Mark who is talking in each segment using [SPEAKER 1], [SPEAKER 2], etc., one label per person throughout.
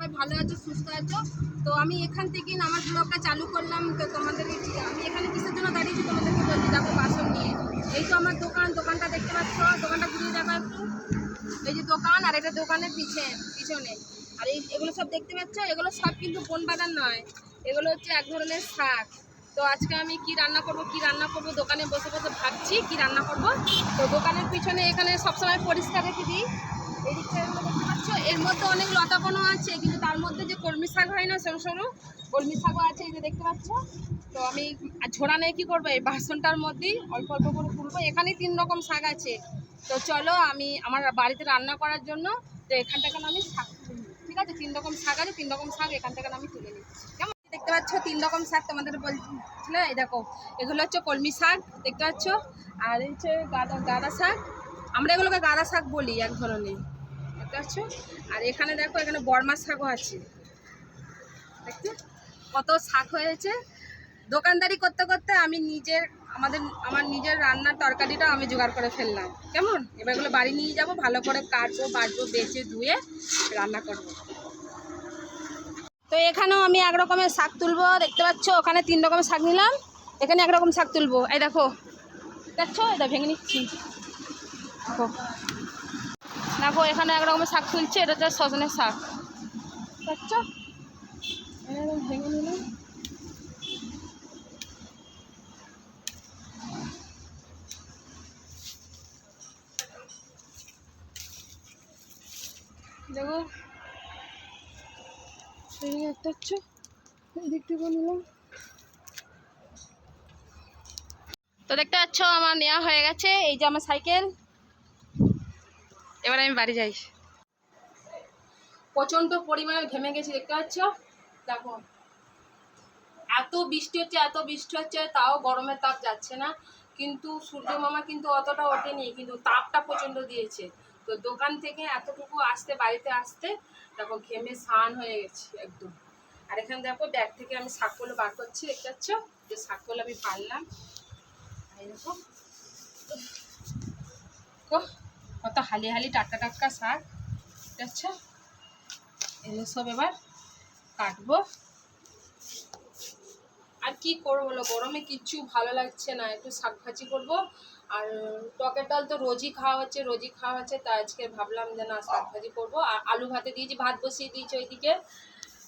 [SPEAKER 1] সবাই ভালো আছো, সুস্থ আছো। তো আমি এখান থেকে আমার ব্লগটা চালু করলাম। তো তোমাদের আমি এখানে কিসের জন্য দাঁড়িয়েছি তোমাদেরকে বলছি। দেখো বাসন নিয়ে, এই তো আমার দোকানটা দেখতে পাচ্ছ। দোকানটা ঘুরিয়ে দেখো একটু। এই যে দোকান, আর এটা দোকানের পিছনে আর এগুলো সব দেখতে পাচ্ছ, এগুলো সব কিন্তু বন বাদান নয়, এগুলো হচ্ছে এক ধরনের শাক। তো আজকে আমি কি রান্না করব দোকানে বসে বসে ভাবছি কি রান্না করব। তো দোকানের পিছনে এখানে সবসময় পরিষ্কার রেখে দিই। এই দিকটা এগুলো দেখতে পাচ্ছ, এর মধ্যে অনেক লতাপানো আছে, কিন্তু তার মধ্যে যে কলমি শাক হয় না সরু সরু, কলমি শাকও আছে, এই যে দেখতে পাচ্ছ। তো আমি ঝোড়া নিয়ে কী করবো, এই বাসনটার মধ্যেই অল্প অল্প করে তুলবো। এখানেই 3 রকম শাক আছে। তো চলো আমি আমার বাড়িতে রান্না করার জন্য তো এখান থেকে আমি শাক তুলি, ঠিক আছে? 3 রকম শাক আছে, 3 রকম শাক এখান থেকে আমি তুলে নিচ্ছি। কেমন দেখতে পাচ্ছ 3 রকম শাক তোমাদের বলছিল। এই দেখো, এগুলো হচ্ছে কলমি শাক দেখতে পাচ্ছ, আর হচ্ছে গাঁদা শাক। আমরা এগুলোকে গাঁদা শাক বলি, এক ধরনের, দেখতে পাচ্ছ। আর এখানে দেখো, এখানে বর্মা শাকও আছে, দেখতে কত শাক হয়েছে। দোকানদারি করতে করতে আমি আমার নিজের রান্নার তরকারিটা আমি জোগাড় করে ফেললাম। কেমন, এবার এগুলো বাড়ি নিয়ে যাব, ভালো করে কাটবো বাটবো, বেছে ধুয়ে রান্না করব। তো এখানেও আমি এক রকমের শাক তুলবো, দেখতে পাচ্ছ। ওখানে 3 রকমের শাক নিলাম, এখানে এক রকম শাক তুলবো। এই দেখো, দেখছো, এটা ভেঙে নিচ্ছি। দেখো দেখো, এখানে এক রকমের শাক তুলছে, এটা হচ্ছে সজনের শাক, দেখছো। ভেঙে নিলাম। দেখো, তো দেখতে পাচ্ছ আমার নেওয়া হয়ে গেছে। এই যে আমার সাইকেল, এবার আমি বাড়ি যাই। প্রচণ্ড পরিমাণে ঘেমে গেছি, দেখতে পাচ্ছ। দেখো এত বৃষ্টি হচ্ছে, তাও গরমের তাপ যাচ্ছে না। কিন্তু সূর্য মামা কিন্তু অতটা ওঠেনি, কিন্তু তাপটা প্রচণ্ড দিয়েছে। তো দোকান থেকে এতটুকু আসতে, বাড়িতে আসতে দেখো ঘেমে স্নান হয়ে গেছি একদম। আর এখানে দেখো ব্যাগ থেকে আমি শাকগুলো বার করছি, দেখতে পাচ্ছ, যে শাকগুলো আমি পারলাম। এই দেখো কত হালি টাটকা শাক, দেখতে পাচ্ছ। এগুলো সব এবার কাটবো। আর কি করবো বলো, গরমে কিচ্ছু ভালো লাগছে না। একটু শাক ভাজি করবো। আর টকের ডাল তো রোজই খাওয়া হচ্ছে, তাই আজকে ভাবলাম যে না, শাক ভাজি করবো। আর আলু ভাতে দিয়েছি, ভাত বসিয়ে দিয়েছি ওইদিকে,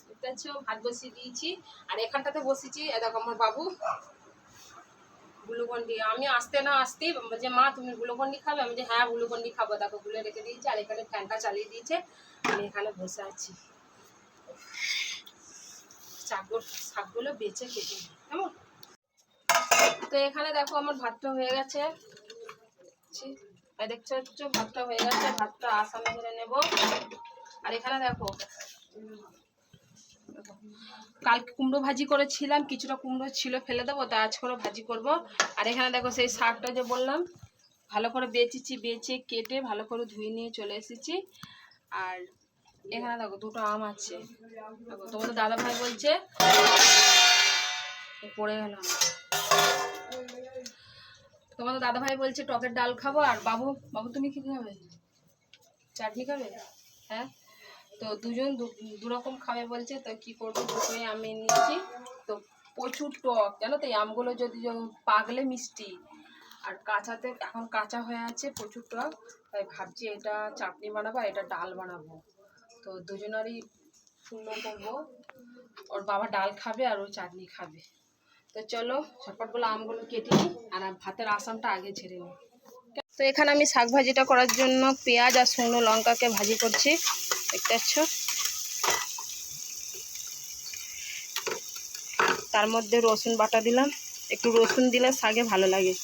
[SPEAKER 1] দেখতে পাচ্ছ, ভাত বসিয়ে দিয়েছি। আর এখানটাতে বসিয়েছি, দেখো আমার বাবু গ্লুকন্ডি। আমি আসতে না আসতেই যে মা তুমি গ্লুকন্ডি খাবে, আমি যে হ্যাঁ গ্লুকন্ডি খাবো। দেখো গুলে রেখে দিয়েছি, আর এখানে ফ্যানটা চালিয়ে দিয়েছে, আমি এখানে বসে আছি। শাকগুলো বেছে খেতে কেমন। তো এখানে দেখো আমার ভাতটা হয়ে গেছে, দেখছো ভাতটা হয়ে গেছে। ভাতটা আসামে ধরে নেব। আর এখানে দেখো, কালকে কুমড়ো ভাজি করেছিলাম, কিছুটা কুমড়ো ছিল, ফেলে দেবো, তা আজ করে ভাজি করব। আর এখানে দেখো সেই শাকটা যে বললাম, ভালো করে বেছে কেটে ভালো করে ধুয়ে নিয়ে চলে এসেছি। আর এখানে দেখো 2টো আম আছে। দেখো তোমাদের দাদা ভাই বলছে, পড়ে গেলাম, তোমাদের দাদা ভাই বলছে টকের ডাল খাবো। আর বাবু তুমি কি খাবে? চাটনি খাবে? হ্যাঁ, তো দুজন দু রকম খাবে বলছে। তো কি করবো, দুটোই আমি নিচ্ছি। তো প্রচুর টক জানো তো, এই আমগুলো যদি পাকলে মিষ্টি, আর কাঁচাতে এখন কাঁচা হয়ে আছে, প্রচুর টক। তাই ভাবছি এটা চাটনি বানাবো আর এটা ডাল বানাবো। তো দুজনেরই সুন্দর করবো, ওর বাবা ডাল খাবে আর ও চাটনি খাবে। তো চলো ঝটপটগুলো আমগুলো কেটে নিই, আর ভাতের আসামটা আগে ঝেড়ে নিই। তো এখানে আমি শাক ভাজিটা করার জন্য পেঁয়াজ আর শুকনো লঙ্কাকে ভাজি করছি, দেখতে পাচ্ছ। তার মধ্যে রসুন বাটা দিলাম, একটু রসুন দিলে শাকে ভালো লাগে।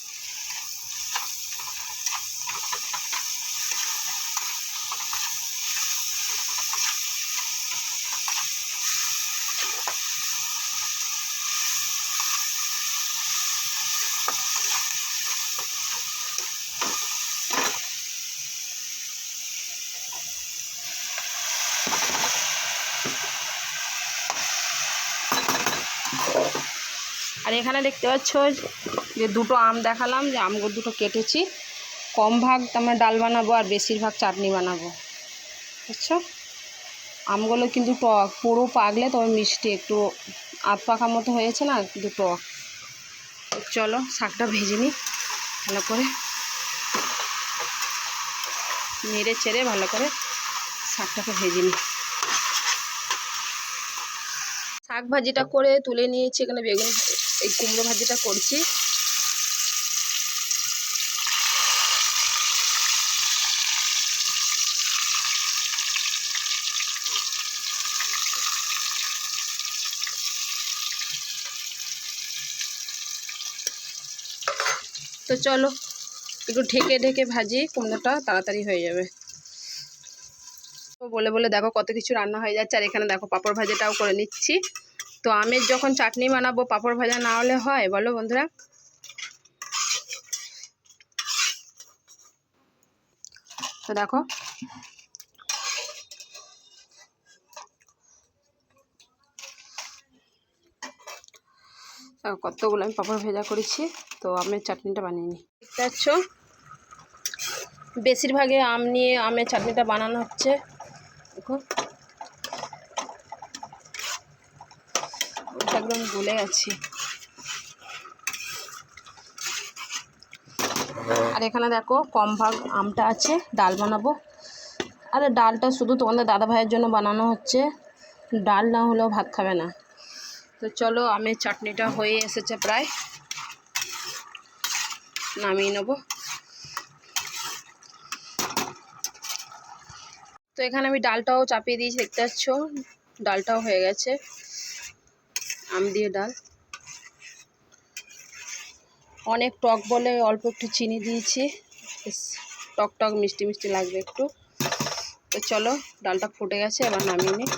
[SPEAKER 1] আর এখানে দেখতে পাচ্ছ যে 2টো আম দেখালাম, যে আমগুলো 2টো কেটেছি। কম ভাগ আমরা ডাল বানাবো আর বেশিরভাগ চাটনি বানাবো, বুঝছো। আমগুলো কিন্তু টক, পুরো পাকলে তবে মিষ্টি, একটু আধ পাকা মতো হয়েছে না, কিন্তু টক। চলো শাকটা ভেজে নিই ভালো করে, নেড়ে চেড়ে ভালো করে শাকটাকে ভেজে নিই। শাক ভাজিটা করে তুলে নিয়েছি, এখানে বেগুন এই কুমড়ো ভাজিটা করছি। তো চলো একটু ঢেকে ঢেকে ভাজি, কুমড়োটা তাড়াতাড়ি হয়ে যাবে। তো বলে বলে দেখো কত কিছু রান্না হয়ে যাচ্ছে। আর এখানে দেখো পাঁপড় ভাজাটাও করে নিচ্ছি। তো আমের যখন চাটনি বানাবো, পাঁপড় ভাজা না হলে হয় বলো বন্ধুরা? তো দেখো কতগুলো আমি পাঁপড় ভাজা করেছি। তো আমের চাটনিটা বানিয়ে নিই। দেখতে পাচ্ছ বেশিরভাগে আম নিয়ে আমের চাটনিটা বানানো হচ্ছে। দেখো একদম গলে গেছে। আর এখানে দেখো কম ভাগ আমটা আছে, ডাল বানাবো। আরে ডালটা শুধু তোমাদের দাদা ভাইয়ের জন্য বানানো হচ্ছে, ডাল না হলেও ভাত খাবে না। তো চলো আমের চাটনিটা হয়ে এসেছে প্রায়, নামিয়ে নেবো। তো এখানে আমি ডালটাও চাপিয়ে দিয়েছি, দেখতে পাচ্ছ ডালটাও হয়ে গেছে, আম দিয়ে ডাল। অনেক টক বলে অল্প একটু চিনি দিয়েছি, টক টক মিষ্টি মিষ্টি লাগবে একটু। তো চলো ডালটা ফুটে গেছে, এবার নামিয়ে নিই।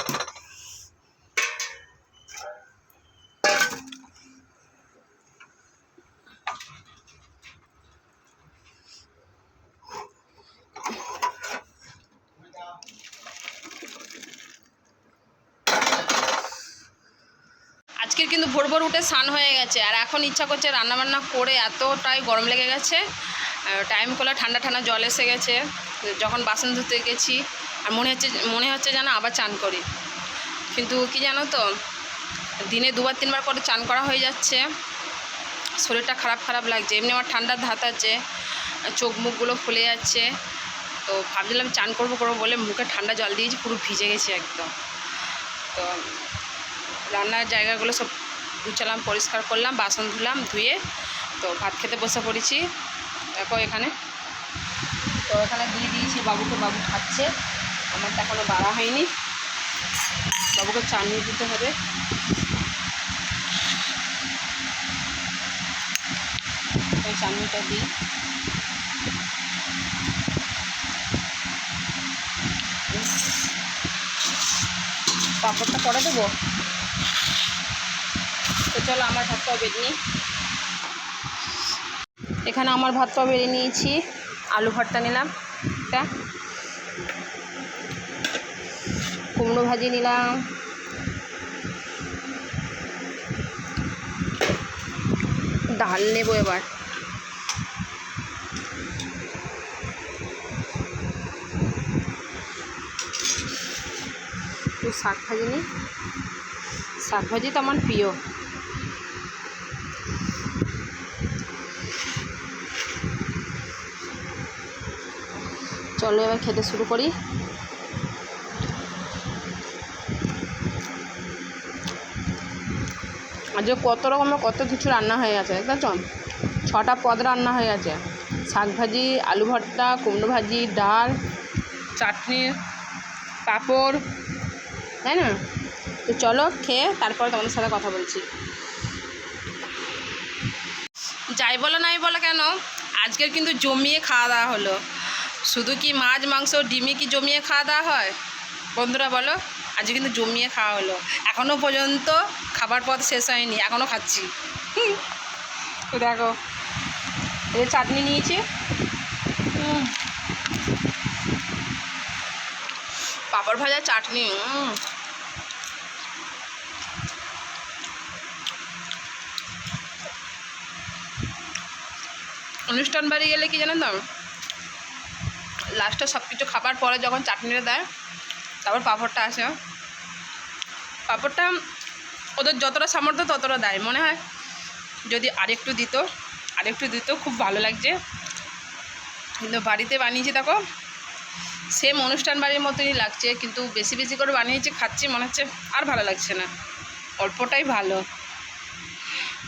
[SPEAKER 1] আজকের কিন্তু ভোর ভোর উঠে স্নান হয়ে গেছে, আর এখন ইচ্ছা করছে রান্নাবান্না করে, এতটাই গরম লেগে গেছে। টাইম করলে ঠান্ডা ঠান্ডা জল এসে গেছে, যখন বাসন ধুতে গেছি। আর মনে হচ্ছে যেন আবার চান করি, কিন্তু কি জানো তো, দিনে দুবার তিনবার করে চান করা হয়ে যাচ্ছে, শরীরটা খারাপ খারাপ লাগছে। এমনি আমার ঠান্ডার ধাত আছে, চোখ মুখগুলো ফুলে যাচ্ছে। তো ভাবছিলাম চান করবো বলে মুখে ঠান্ডা জল দিয়েছি, পুরো ভিজে গেছে একদম। তো রান্নার জায়গাগুলো সব গুছালাম, পরিষ্কার করলাম, বাসন ধুলাম, ধুয়ে তো ভাত খেতে বসে পড়েছি। দেখো এখানে, তো এখানে দিয়ে দিয়েছি বাবুকে, বাবু খাচ্ছে, আমারটা এখনও বাড়া হয়নি। বাবুকে চাটনি দিতে হবে। ওই চাটনিটা দিই। পাঁপড়টা পরে দেবো। তো চলো আমার ভাতটাও বেড়ে নিই। এখানে আমার ভাতটাও বেড়ে নিয়েছি, আলু ভর্তা নিলাম একটা, কুমড়ো ভাজি নিলাম, ডাল নেবো এবার। একটু শাক ভাজি নিই, শাক ভাজি তো আমার প্রিয়। চলো এবার খেতে শুরু করি। আজকে কত রকমের কত কিছু রান্না হয়ে গেছে, দেখছ 6টা পদ রান্না হয়ে গেছে। শাক ভাজি, আলু ভর্তা, কুমড়ো ভাজি, ডাল, চাটনি, পাঁপড়, তাই না? তো চলো খেয়ে তারপরে তোমাদের সাথে কথা বলছি। যাই বলো নাই বলো কেন, আজকের কিন্তু জমিয়ে খাওয়া দাওয়া হলো। শুধু কি মাছ মাংস ডিমে কি জমিয়ে খাওয়া দাওয়া হয় বন্ধুরা বলো? আজকে কিন্তু জমিয়ে খাওয়া হলো। এখনও পর্যন্ত খাবার পথ শেষ হয়নি, এখনও খাচ্ছি। তো দেখো এই চাটনি নিয়েছি, পাঁপড় ভাজা, চাটনি। অনুষ্ঠান বাড়ি গেলে কি জানেন তো, লাস্টে সব কিছু খাবার পরে যখন চাটনিটা দেয়,
[SPEAKER 2] তারপর পাঁপড়টা আসে। পাঁপড়টা ওদের যতটা সামর্থ্য ততটা দেয়, মনে হয় যদি আরেকটু দিত খুব ভালো লাগছে। কিন্তু বাড়িতে বানিয়েছি দেখো, সেম অনুষ্ঠান বাড়ির মতনই লাগছে, কিন্তু বেশি বেশি করে বানিয়েছি, খাচ্ছি, মনে হচ্ছে আর ভালো লাগছে না, অল্পটাই ভালো।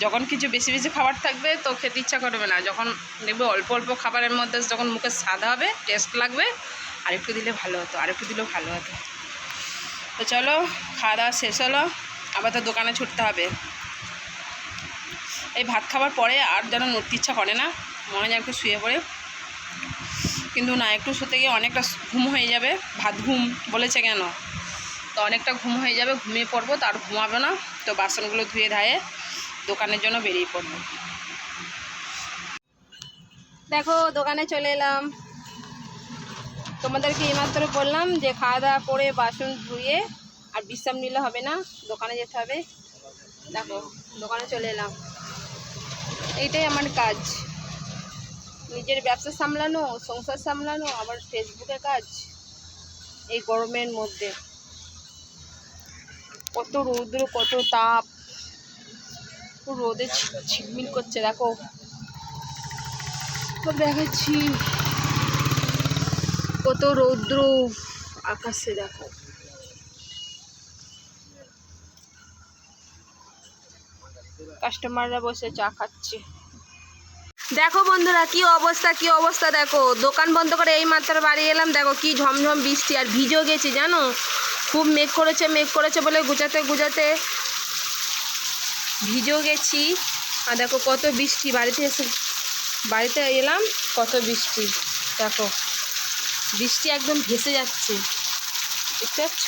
[SPEAKER 2] যখন কিছু বেশি বেশি খাবার থাকবে তো খেতে ইচ্ছা করবে না, যখন দেখবে অল্প অল্প খাবারের মধ্যে যখন মুখে স্বাদ হবে, টেস্ট লাগবে, আরেকটু দিলে ভালো হতো, আরেকটু দিলেও ভালো হতো। তো চলো, খাওয়া দাওয়া শেষ হলো, আবার তো দোকানে ছুটতে হবে। এই ভাত খাওয়ার পরে আর যেন নড়তে ইচ্ছা করে না, মনে হয় একটু শুয়ে পড়ে, কিন্তু না, একটু শুতে গিয়ে অনেকটা ঘুম হয়ে যাবে, ভাত ঘুম বলেছে কেন, তো অনেকটা ঘুম হয়ে যাবে, ঘুমিয়ে পড়বো, তো আর ঘুমাবে না। তো বাসনগুলো ধুয়ে ধায়ে দোকানের জন্য বেরিয়ে পড়বো।
[SPEAKER 1] দেখো দোকানে চলে এলাম, তোমাদেরকে এইমাত্র বললাম যে খাওয়া দাওয়া করে বাসন ধুয়ে আর বিশ্রাম নিলে হবে না, দোকানে যেতে হবে। দেখো দোকানে চলে এলাম, এইটাই আমার কাজ, নিজের ব্যবসা সামলানো, সংসার সামলানো, আবার ফেসবুকে কাজ, এই গরমের মধ্যে কত রৌদ্র, কত তাপ, রোদে ঝিলমিল করছে। দেখো দেখাচ্ছি কত রৌদ্র আকাশে, দেখো কাস্টমাররা বসে চা খাচ্ছে। দেখো বন্ধুরা কি অবস্থা, দেখো দোকান বন্ধ করে এই মাত্র বাড়ি এলাম, দেখো কি ঝমঝম বৃষ্টি, আর ভিজেও গেছি জানো, খুব মেঘ করেছে বলে গুজাতে ভিজেও গেছি। আর দেখো কত বৃষ্টি, বাড়িতে এলাম কত বৃষ্টি, দেখো বৃষ্টি একদম ভেসে যাচ্ছে, দেখতে পাচ্ছ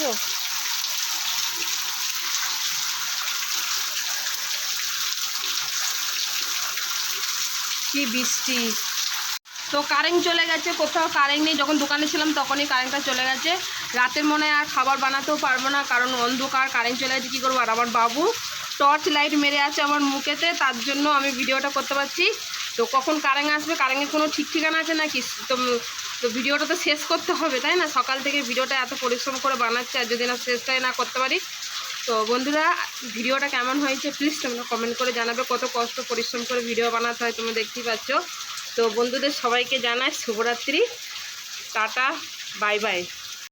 [SPEAKER 1] কি বৃষ্টি। তো কারেন্ট চলে গেছে, কোথাও কারেন্ট নেই, যখন দোকানে ছিলাম তখনই কারেন্টটা চলে গেছে। রাতের মনে আর খাবার বানাতেও পারবো না, কারণ অন্ধকার, কারেন্ট চলে গেছে, কী করবো। আর আমার বাবু টর্চ লাইট মেরে আছে আমার মুখেতে, তার জন্য আমি ভিডিওটা করতে পারছি। তো কখন কারেন্ট আসবে, কারেন্টের কোনো ঠিক ঠিকানা আছে নাকি, তো ভিডিওটা তো শেষ করতে হবে, তাই না? সকাল থেকে ভিডিওটা এত পরিশ্রম করে বানাচ্ছে, আর যদি না শেষটাই না করতে পারি। তো বন্ধুরা ভিডিওটা কেমন হয়েছে প্লিজ তোমরা কমেন্ট করে জানাবে, কত কষ্ট পরিশ্রম করে ভিডিও বানাতে হয়, তোমরা দেখতেই পাচ্ছ। তো বন্ধুদের সবাইকে জানাই শুভরাত্রি, টাটা, বাই বাই।